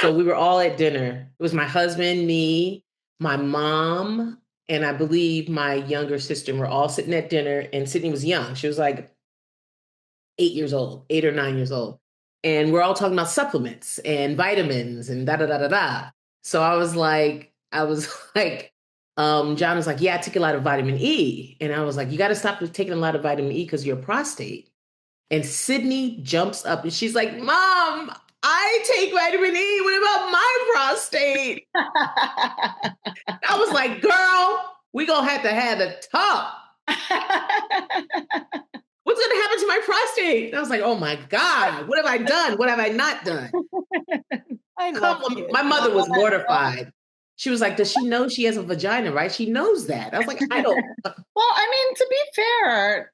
So we were all at dinner. It was my husband, me, my mom, and I believe my younger sister. And we're all sitting at dinner, and Sydney was young. She was like 8 years old, 8 or 9 years old. And we're all talking about supplements and vitamins and da da da da da. So I was like, John was like, yeah, I take a lot of vitamin E. And I was like, you got to stop taking a lot of vitamin E because of your prostate. And Sydney jumps up and she's like, Mom, I take vitamin E. What about my prostate? I was like, girl, we going to have a talk. What's going to happen to my prostate? And I was like, oh my God, what have I done? What have I not done? My mother was mortified. She was like, does she know she has a vagina, right? She knows that. I was like, I don't. Well, I mean, to be fair,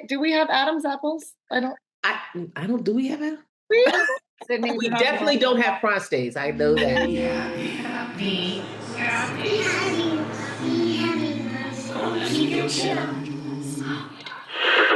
do we have Adam's apples? I don't. Do we have it? We definitely don't have prostates. I know that.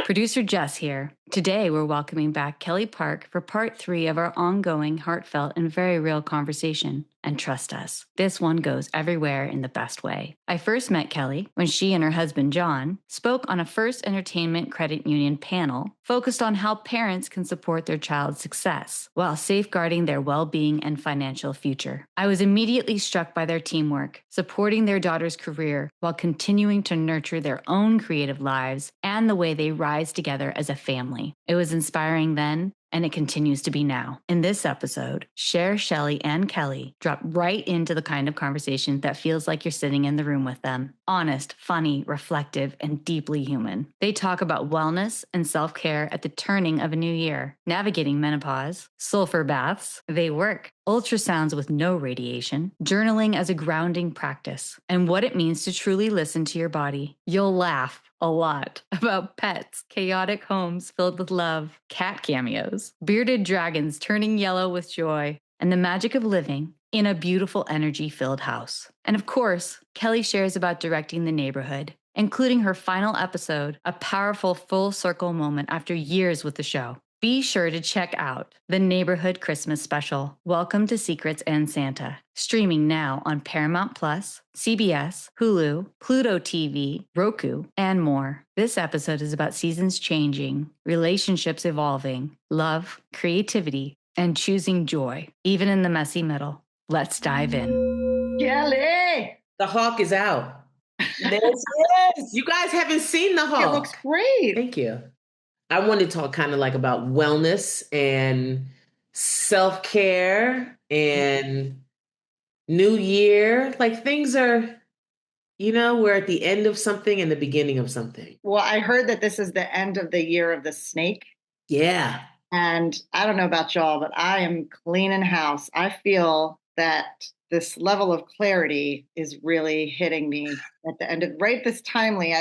Producer Jess here. Today, we're welcoming back Kelly Park for part 3 of our ongoing, heartfelt, and very real conversation. And trust us, this one goes everywhere in the best way. I first met Kelly when she and her husband, John, spoke on a First Entertainment Credit Union panel focused on how parents can support their child's success while safeguarding their well-being and financial future. I was immediately struck by their teamwork, supporting their daughter's career while continuing to nurture their own creative lives and the way they rise together as a family. It was inspiring then, and it continues to be now. In this episode, Shelly, and Kelly drop right into the kind of conversation that feels like you're sitting in the room with them. Honest, funny, reflective, and deeply human. They talk about wellness and self-care at the turning of a new year, navigating menopause, sulfur baths, they work, ultrasounds with no radiation, journaling as a grounding practice, and what it means to truly listen to your body. You'll laugh a lot about pets, chaotic homes filled with love, cat cameos, bearded dragons turning yellow with joy, and the magic of living in a beautiful energy-filled house. And of course, Kelly shares about directing The Neighborhood, including her final episode, a powerful full circle moment after years with the show. Be sure to check out The Neighborhood Christmas Special, Welcome to Secrets and Santa, streaming now on Paramount+, CBS, Hulu, Pluto TV, Roku, and more. This episode is about seasons changing, relationships evolving, love, creativity, and choosing joy, even in the messy middle. Let's dive in. Kelly! The Hawk is out. Yes. You guys haven't seen The Hawk. It looks great. Thank you. I wanted to talk kind of like about wellness and self-care and New Year. Like things are, we're at the end of something and the beginning of something. Well, I heard that this is the end of the year of the snake. Yeah. And I don't know about y'all, but I am cleaning house. I feel that this level of clarity is really hitting me at the end of right this timely.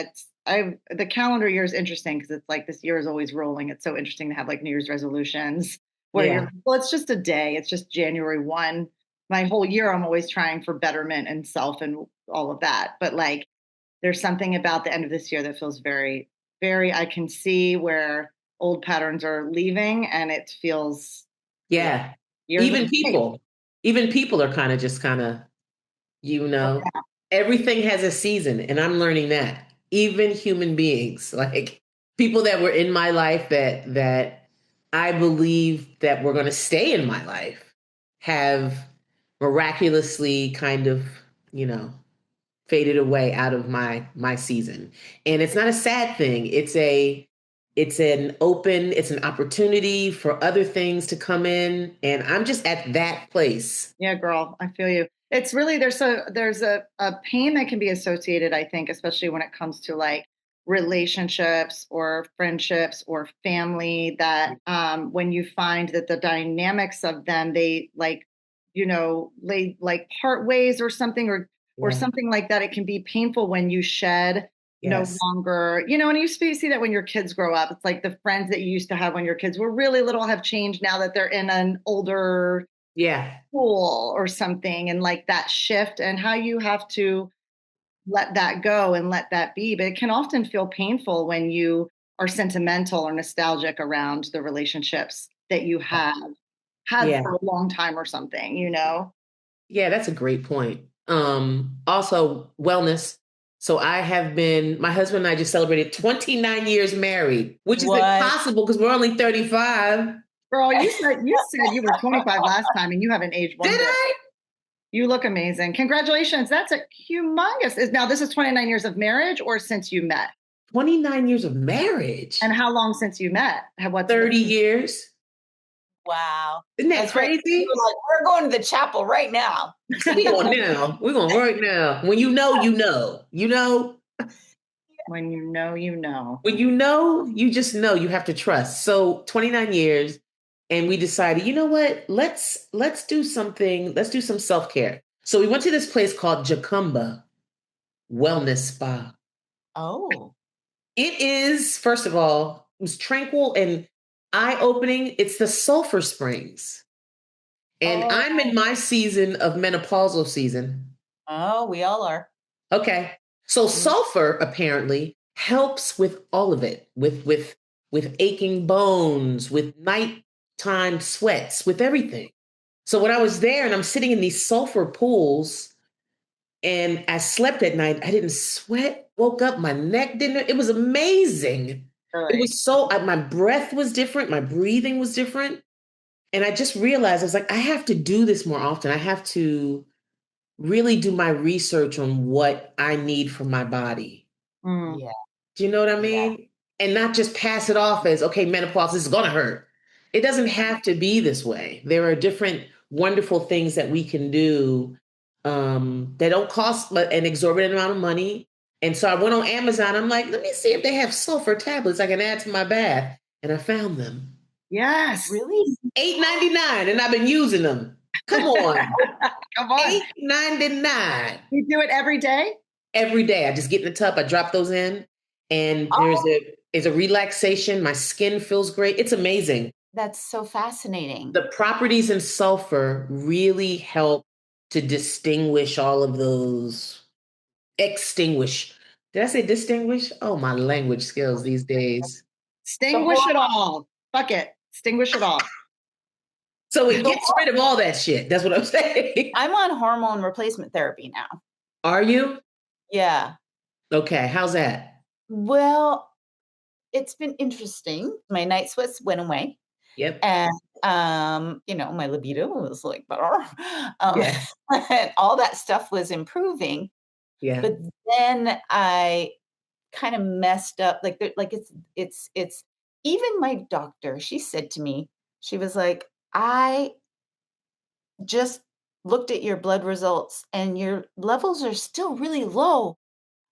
The calendar year is interesting because it's like this year is always rolling. It's so interesting to have like New Year's resolutions where it's just a day. It's just January 1. My whole year, I'm always trying for betterment and self and all of that. But like, there's something about the end of this year that feels very, very, I can see where old patterns are leaving and it feels. Yeah. Even people are kind of, everything has a season. And I'm learning that. Even human beings, like people that were in my life that I believe that were going to stay in my life have miraculously kind of, faded away out of my season. And it's not a sad thing. It's an opportunity for other things to come in. And I'm just at that place. Yeah, girl, I feel you. It's really, there's a pain that can be associated, I think, especially when it comes to like relationships or friendships or family that when you find that the dynamics of them, they like, they like part ways or something or something like that. It can be painful when you shed no longer, and you see that when your kids grow up. It's like the friends that you used to have when your kids were really little have changed now that they're in an older school or something, and like that shift and how you have to let that go and let that be. But it can often feel painful when you are sentimental or nostalgic around the relationships that you have had for a long time or something, you know? Yeah, that's a great point. Also wellness. So my husband and I just celebrated 29 years married, which is impossible because we're only 35. Girl, you said you were 25 last time and you haven't aged one Did bit. I? You look amazing. Congratulations. That's a humongous. Now, this is 29 years of marriage or since you met? 29 years of marriage. And how long since you met? 30 years. Wow. Isn't that crazy? Like, we're going to the chapel right now. We're going right now. When you know, you know. You know? When you know, you know. When you know, you just know. You have to trust. So 29 years. And we decided, you know what? Let's do something. Let's do some self-care. So we went to this place called Jacumba Wellness Spa. Oh. It is, first of all, it was tranquil and eye-opening. It's the sulfur springs. And I'm in my season of menopausal season. Oh, we all are. Okay. So sulfur apparently helps with all of it, with aching bones, with nighttime sweats, with everything. So when I was there and I'm sitting in these sulfur pools and I slept at night, I didn't sweat, woke up, my neck didn't, it was amazing. Right. It was my breath was different. My breathing was different. And I just realized, I was like, I have to do this more often. I have to really do my research on what I need for my body. Yeah. Do you know what I mean? Yeah. And not just pass it off as, okay, menopause, this is going to hurt. It doesn't have to be this way. There are different wonderful things that we can do that don't cost an exorbitant amount of money. And so I went on Amazon. I'm like, let me see if they have sulfur tablets I can add to my bath. And I found them. Yes. Really? $8.99, and I've been using them. Come on. Come on. $8.99. You do it every day? Every day. I just get in the tub, I drop those in, and there's a relaxation. My skin feels great. It's amazing. That's so fascinating. The properties in sulfur really help to distinguish all of those. Extinguish. Did I say distinguish? Oh, my language skills these days. Extinguish it all. Fuck it. Extinguish it all. So it gets rid of all that shit. That's what I'm saying. I'm on hormone replacement therapy now. Are you? Yeah. Okay. How's that? Well, it's been interesting. My night sweats went away. Yep. And, my libido was like better. And all that stuff was improving. Yeah. But then I kind of messed up. It's even my doctor, she said to me, she was like, I just looked at your blood results and your levels are still really low.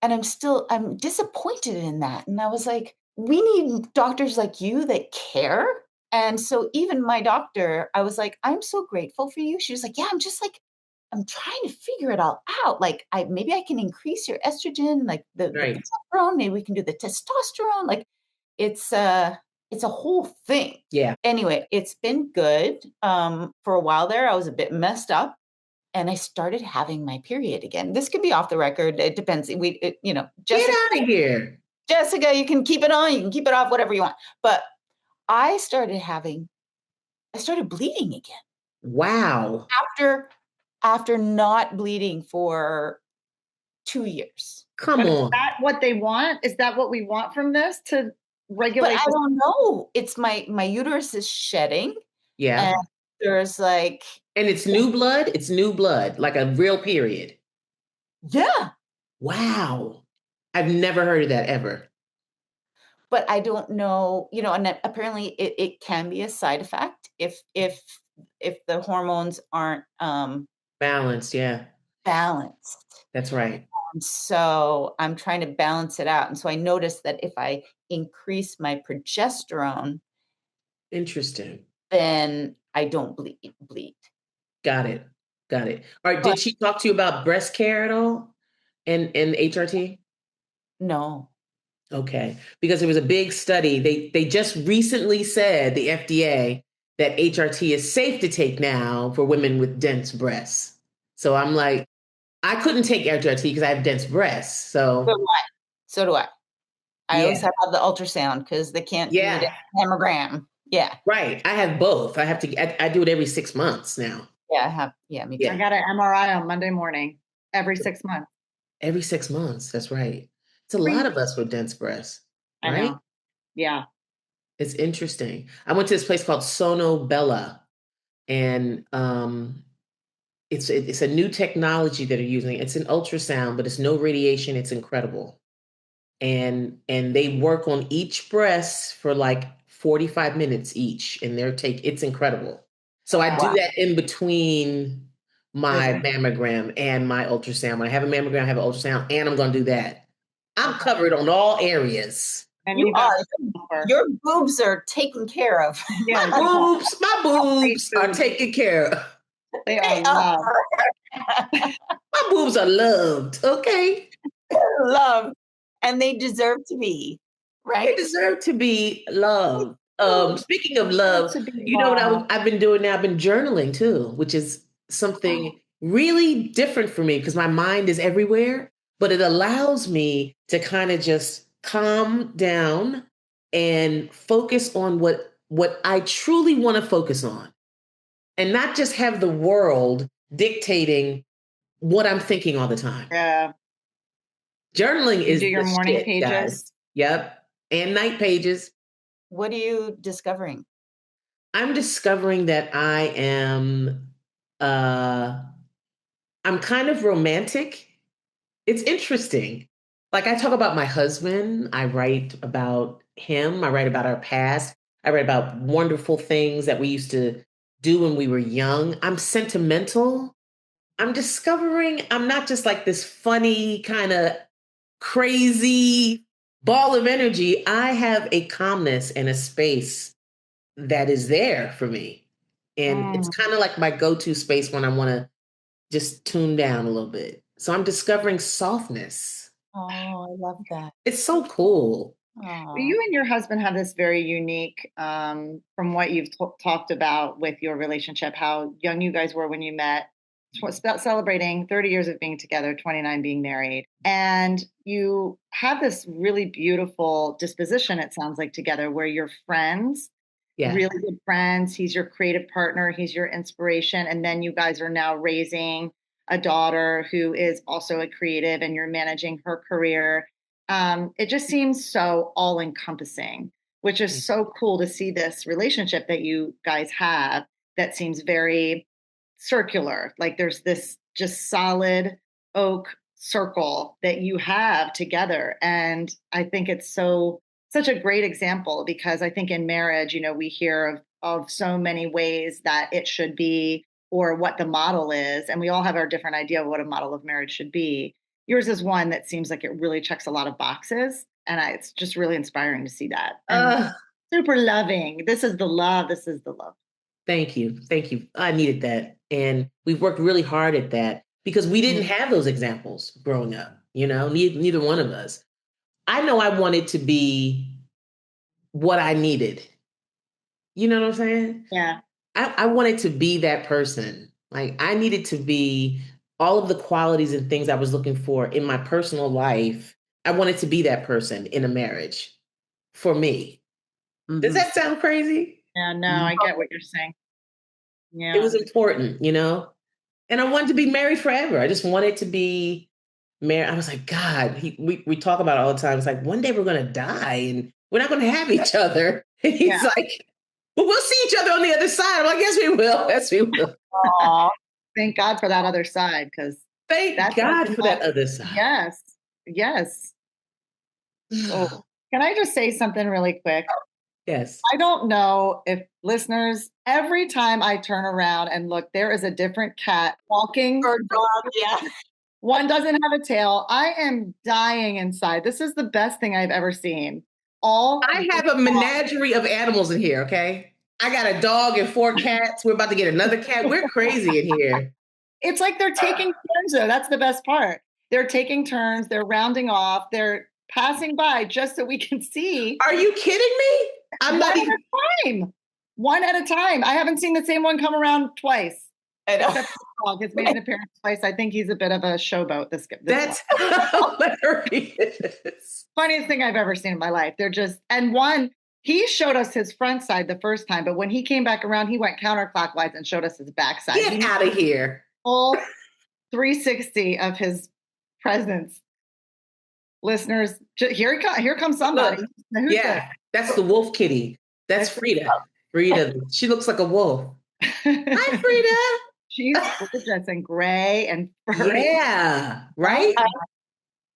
And I'm disappointed in that. And I was like, we need doctors like you that care. And so even my doctor, I was like, I'm so grateful for you. She was like, yeah, I'm trying to figure it all out. Like maybe I can increase your estrogen, like the progesterone, maybe we can do the testosterone. Like it's a whole thing. Yeah. Anyway, it's been good. For a while there, I was a bit messed up. And I started having my period again. This could be off the record. It depends. Jessica, get out of here. Jessica, you can keep it on. You can keep it off, whatever you want. But I started bleeding again. Wow. After not bleeding for 2 years. Come on. Is that what they want? Is that what we want from this to regulate? But I don't know. It's my uterus is shedding. Yeah. And there's like. And it's new blood? It's new blood, like a real period. Yeah. Wow. I've never heard of that ever. But I don't know, and apparently it can be a side effect if the hormones aren't balanced, yeah. Balanced. That's right. And so I'm trying to balance it out. And so I noticed that if I increase my progesterone, interesting, then I don't bleed. Got it. All right. Did she talk to you about breast care at all and HRT? No. Okay. Because there was a big study. They just recently said, the FDA, that HRT is safe to take now for women with dense breasts. So I'm like, I couldn't take HRT because I have dense breasts. So do I. I always have the ultrasound because they can't do the mammogram. Yeah. Right. I have both. I do it every 6 months now. Yeah, I have. Yeah, me too. Yeah. I got an MRI on Monday morning every 6 months. Every 6 months. That's right. It's a lot of us with dense breasts, I right? know. Yeah. It's interesting. I went to this place called Sono Bella, and it's a new technology that they're using. It's an ultrasound, but it's no radiation. It's incredible. And they work on each breast for like 45 minutes each, and it's incredible. So I do that in between my mammogram and my ultrasound. When I have a mammogram, I have an ultrasound, and I'm going to do that. I'm covered on all areas. And You got are. Your boobs are taken care of. Yeah. My boobs are taken care of. They are loved. My boobs are loved. Okay. Loved. And they deserve to be, right? They deserve to be loved. Speaking of love, you know what I've been doing now? I've been journaling too, which is something really different for me because my mind is everywhere, but it allows me to kind of just calm down and focus on what I truly want to focus on and not just have the world dictating what I'm thinking all the time. Yeah. Journaling is do your morning shit, pages. Guys. Yep. And night pages. What are you discovering? I'm discovering that I'm kind of romantic. It's interesting. Like I talk about my husband, I write about him, I write about our past, I write about wonderful things that we used to do when we were young. I'm sentimental. I'm discovering I'm not just like this funny kind of crazy ball of energy. I have a calmness and a space that is there for me. And it's kind of like my go-to space when I want to just tune down a little bit. So I'm discovering softness. Oh, I love that. It's so cool. You and your husband have this very unique, from what you've talked about with your relationship, how young you guys were when you met, celebrating 30 years of being together, 29 being married. And you have this really beautiful disposition, it sounds like, together where you're friends. Yeah. Really good friends. He's your creative partner. He's your inspiration. And then you guys are now raising a daughter who is also a creative and you're managing her career. It just seems so all encompassing, which is so cool to see this relationship that you guys have that seems very circular. Like there's this just solid oak circle that you have together. And I think it's such a great example because I think in marriage, we hear of so many ways that it should be or what the model is. And we all have our different idea of what a model of marriage should be. Yours is one that seems like it really checks a lot of boxes. And it's just really inspiring to see that. And super loving. This is the love. This is the love. Thank you. Thank you. I needed that. And we've worked really hard at that because we didn't have those examples growing up, neither one of us. I know I wanted to be what I needed. You know what I'm saying? Yeah. I wanted to be that person. Like I needed to be all of the qualities and things I was looking for in my personal life. I wanted to be that person in a marriage for me. Mm-hmm. Does that sound crazy? Yeah, no, I get what you're saying. Yeah. It was important, and I wanted to be married forever. I just wanted to be married. I was like, God, we talk about it all the time. It's like, one day we're going to die and we're not going to have each other. And he's like, but we'll see each other on the other side. I'm like, yes, we will. Yes, we will. Aww. Thank God for that other side. Thank God for that other side. Yes. Yes. Oh, can I just say something really quick? Yes. I don't know if listeners, every time I turn around and look, there is a different cat walking. Or dog, yeah. One doesn't have a tail. I am dying inside. This is the best thing I've ever seen. I have a menagerie of animals in here, okay? I got a dog and 4 cats. We're about to get another cat. We're crazy in here. It's like they're taking turns, though. That's the best part. They're taking turns. They're rounding off. They're passing by just so we can see. Are you kidding me? I'm not even... One at a time. I haven't seen the same one come around twice. I know. Except the dog has made an appearance twice. I think he's a bit of a showboat. That's hilarious. Funniest thing I've ever seen in my life. They're just, and one He showed us his front side the first time, but when he came back around, he went counterclockwise and showed us his back side. Get out of here. Full 360 of his presence. Listeners, here comes somebody. That's the wolf kitty. That's Frida. Frida, she looks like a wolf. Hi, Frida. She's gorgeous and gray and furry. Yeah, right?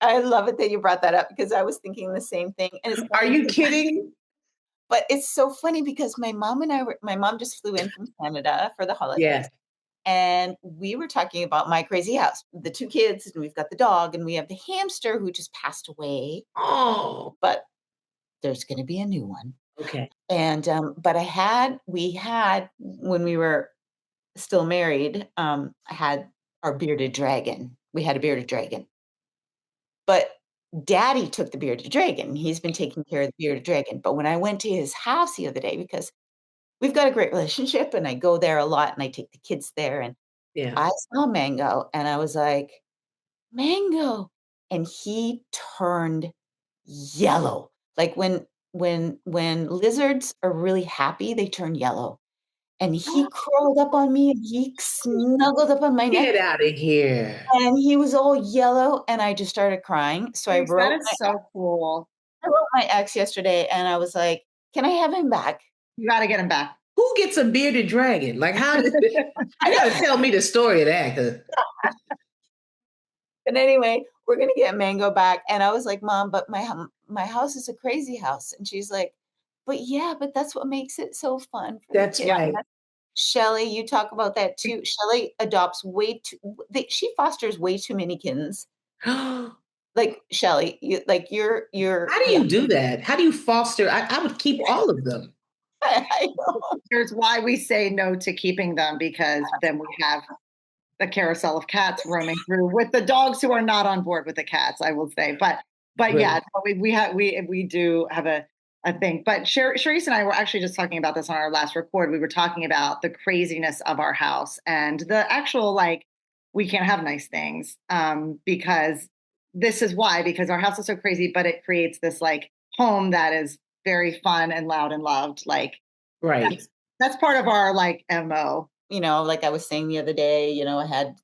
I love it that you brought that up because I was thinking the same thing. And Are you kidding? But it's so funny because my mom just flew in from Canada for the holidays. Yeah. And we were talking about my crazy house, the 2 kids, and we've got the dog, and we have the hamster who just passed away. Oh, but there's going to be a new one. Okay. And but we had when we were still married, I had our bearded dragon. We had a bearded dragon, but Daddy took the bearded dragon. He's been taking care of the bearded dragon. But when I went to his house the other day, because we've got a great relationship and I go there a lot and I take the kids there, and I saw Mango and I was like, Mango. And he turned yellow. Like when lizards are really happy, they turn yellow. And he crawled up on me and he snuggled up on my neck. Get out of here. And he was all yellow and I just started crying. So I wrote that is so cool. I wrote my ex yesterday and I was like, can I have him back? You got to get him back. Who gets a bearded dragon? Like, how did you got to tell me the story of that. But anyway, we're going to get Mango back. And I was like, Mom, but my house is a crazy house. And she's like, but that's what makes it so fun. That's right. Shelly, you talk about that too. Shelly adopts she fosters way too many kittens. Like Shelly, you're. How do you do that? How do you foster? I would keep all of them. I know. Here's why we say no to keeping them, because then we have the carousel of cats roaming through with the dogs who are not on board with the cats, I will say. But right. Yeah, we do have a thing. But Cherice and I were actually just talking about this on our last record. We were talking about the craziness of our house and the actual, we can't have nice things because this is why, because our house is so crazy, but it creates this home that is very fun and loud and loved. Right. That's part of our MO. Like I was saying the other day, I had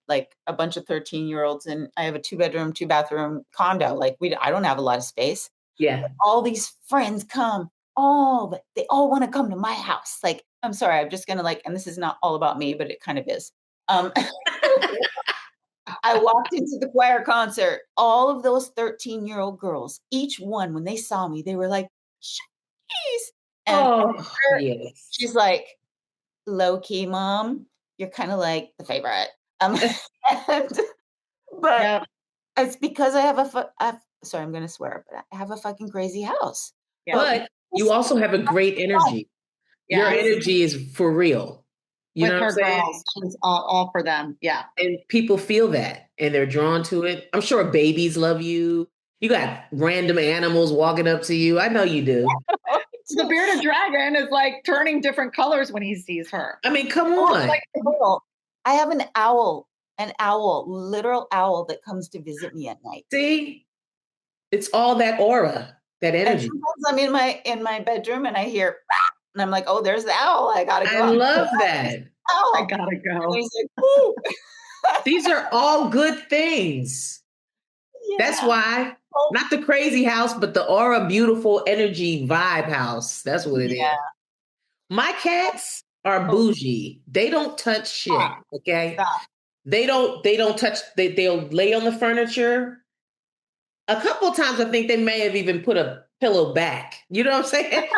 a bunch of 13-year-olds and I have a 2-bedroom, 2-bathroom condo. I don't have a lot of space. Yeah. But all these friends come, but they all want to come to my house. I'm sorry, I'm just going to and this is not all about me, but it kind of is. I walked into the choir concert, all of those 13-year-old girls, each one, when they saw me, they were like, Cherice. And yes. She's like, low key, Mom, you're kind of like the favorite. But it's because I have sorry, I'm going to swear, but I have a fucking crazy house. Yeah. But you also have a great energy. Yes. Your energy is for real. You know what I'm saying? Girls, it's all for them. Yeah. And people feel that and they're drawn to it. I'm sure babies love you. You got random animals walking up to you. I know you do. The bearded dragon is turning different colors when he sees her. I mean, come on. I have an literal owl that comes to visit me at night. See? It's all that aura, that energy. And sometimes I'm in my bedroom and I hear, and I'm like, oh, there's the owl. I gotta go. I love that. Oh, I gotta go. And he's like, ooh. These are all good things. Yeah. That's why. Not the crazy house, but the aura, beautiful energy vibe house. That's what it is. My cats are bougie. They don't touch shit. Okay. They don't touch. They'll lay on the furniture. A couple of times, I think they may have even put a pillow back. You know what I'm saying?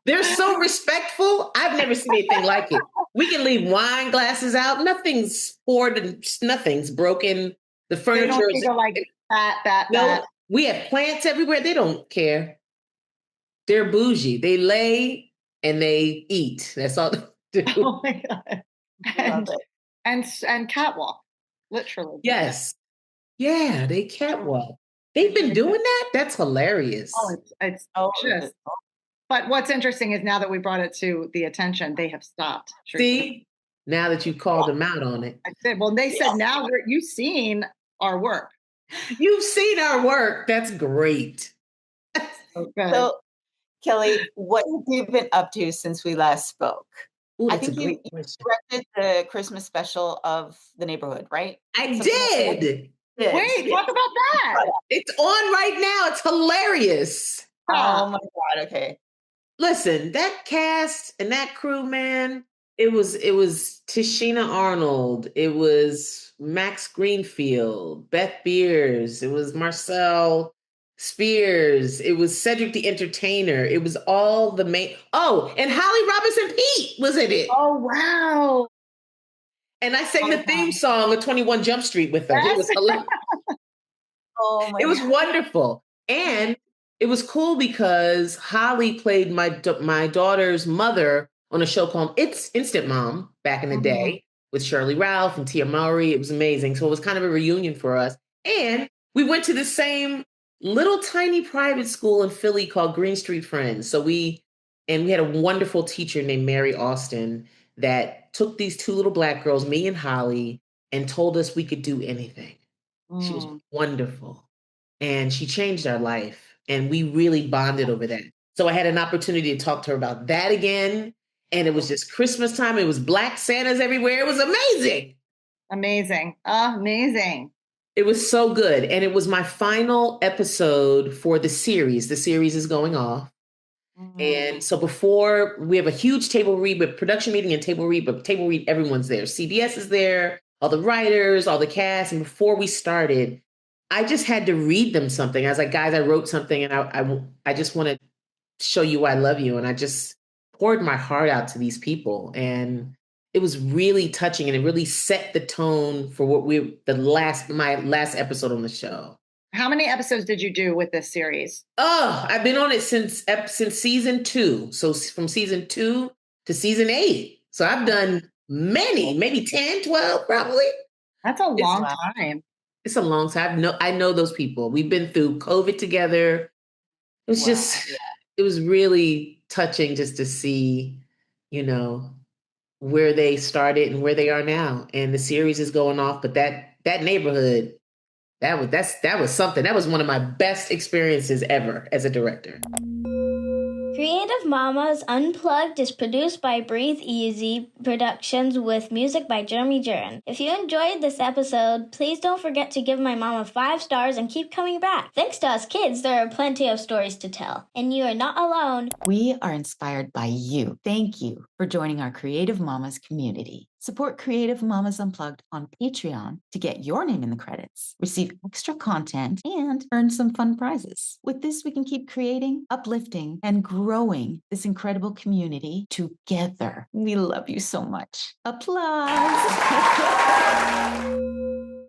They're so respectful. I've never seen anything like it. We can leave wine glasses out. Nothing's poured and nothing's broken. The furniture is that. We have plants everywhere. They don't care. They're bougie. They lay and they eat. That's all they do. Oh my God. And catwalk, literally. Yes. Yeah, they catwalk. They've been doing that? That's hilarious. Oh, it's just. But what's interesting is now that we brought it to the attention, they have stopped. See? Now that you called them out on it. I said, well, they said now you've seen our work. You've seen our work. That's great. So Kelly, what have you been up to since we last spoke? Ooh, I that's a think you great question. directed the Christmas special of The Neighborhood, right? I Something like that. did. Wait, talk about that. It's on right now. It's hilarious. Oh my God. Okay. Listen, that cast and that crew, man, it was Tishina Arnold, it was Max Greenfield, Beth Beers, it was Marcel Spears, it was Cedric the Entertainer, it was all the main. Oh, and Holly Robinson Pete was in it. Oh, wow. And I sang the theme song of 21 Jump Street with them. It was Yes. hilarious. Oh my It was God. wonderful. And it was cool because Holly played my daughter's mother on a show called It's Instant Mom back in the day with Shirley Ralph and Tia Mowry. It was amazing. So it was kind of a reunion for us. And we went to the same little tiny private school in Philly called Green Street Friends. We had a wonderful teacher named Mary Austin that took these two little Black girls, me and Holly, and told us we could do anything. She was wonderful. And she changed our life. And we really bonded over that. So I had an opportunity to talk to her about that again. And it was just Christmas time. It was Black Santas everywhere. It was amazing. Amazing. Amazing. It was so good. And it was my final episode for the series. The series is going off. And so before, we have a huge table read with production meeting and table read, but table read, everyone's there. CBS is there, all the writers, all the cast. And before we started, I just had to read them something. I was like, guys, I wrote something and I just want to show you I love you. And I just poured my heart out to these people. And it was really touching and it really set the tone for my last episode on the show. How many episodes did you do with this series? Oh, I've been on it since season 2. So from season 2 to season 8. So I've done many, maybe 10, 12, probably. That's a long time. It's a long time. I know those people. We've been through COVID together. It was it was really touching just to see, where they started and where they are now. And the series is going off, but that neighborhood, that was something. That was one of my best experiences ever as a director. Creative Mamas Unplugged is produced by Breatheasy Productions with music by Jeremy Jurin. If you enjoyed this episode, please don't forget to give my mama 5 stars and keep coming back. Thanks to us kids, there are plenty of stories to tell, and you are not alone. We are inspired by you. Thank you for joining our Creative Mamas community. Support Creative Mamas Unplugged on Patreon to get your name in the credits, receive extra content, and earn some fun prizes. With this, we can keep creating, uplifting, and growing this incredible community together. We love you so much. Applause!